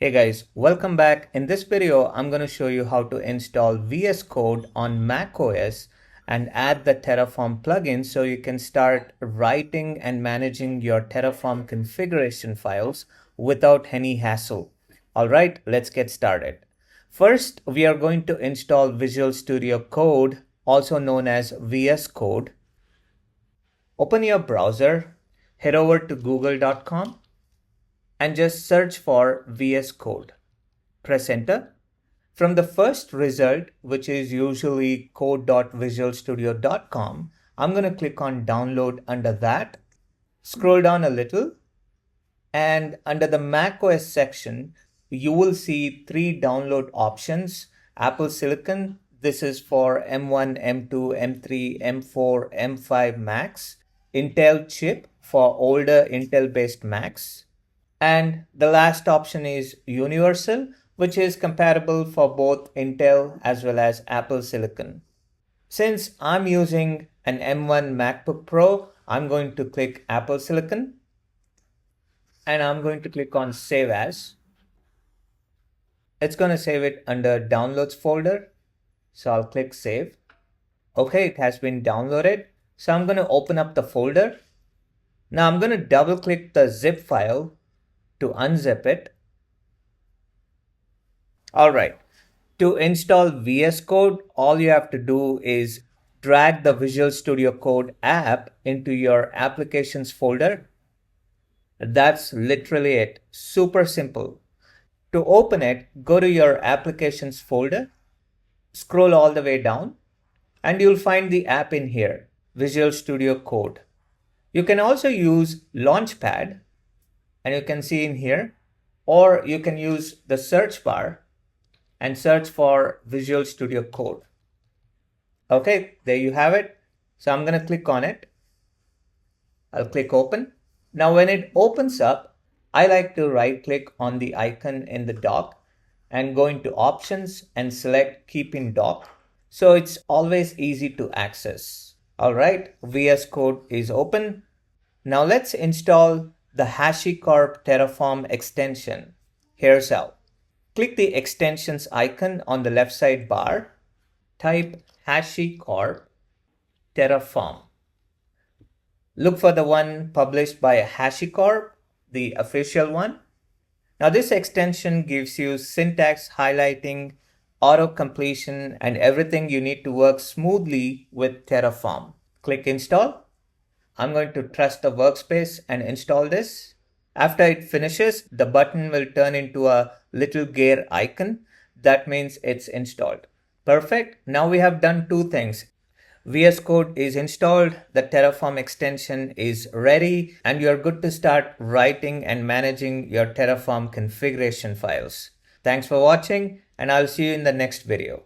Hey guys, welcome back. In this video, I'm going to show you how to install VS Code on macOS and add the Terraform plugin so you can start writing and managing your Terraform configuration files without any hassle. All right, let's get started. First, we are going to install Visual Studio Code, also known as VS Code. Open your browser, head over to google.com. and just search for VS Code. Press enter. From the first result, which is usually code.visualstudio.com, I'm going to click on download under that. Scroll down a little, and under the macOS section, you will see three download options. Apple Silicon, this is for M1, M2, M3, M4, M5 Macs. Intel chip for older Intel-based Macs. And the last option is Universal, which is compatible for both Intel as well as Apple Silicon. Since I'm using an M1 MacBook Pro, I'm going to click Apple Silicon. And I'm going to click on Save As. It's going to save it under Downloads folder. So I'll click Save. Okay, it has been downloaded. So I'm going to open up the folder. Now I'm going to double click the zip file to unzip it. All right, to install VS Code, all you have to do is drag the Visual Studio Code app into your applications folder. That's literally it. Super simple. To open it, go to your applications folder, scroll all the way down, and you'll find the app in here, Visual Studio Code. You can also use Launchpad, and you can see in here, or you can use the search bar and search for Visual Studio Code. Okay, there you have it. So I'm going to click on it. I'll click open. Now when it opens up, I like to right click on the icon in the dock and go into options and select keep in dock. So it's always easy to access. All right, VS Code is open. Now let's install the HashiCorp Terraform extension. Here's how. Click the extensions icon on the left side bar. Type HashiCorp Terraform. Look for the one published by HashiCorp, the official one. Now this extension gives you syntax highlighting, auto completion, and everything you need to work smoothly with Terraform. Click install. I'm going to trust the workspace and install this. After it finishes, the button will turn into a little gear icon. That means it's installed. Perfect. Now we have done two things. VS Code is installed, the Terraform extension is ready, and you're good to start writing and managing your Terraform configuration files. Thanks for watching, and I'll see you in the next video.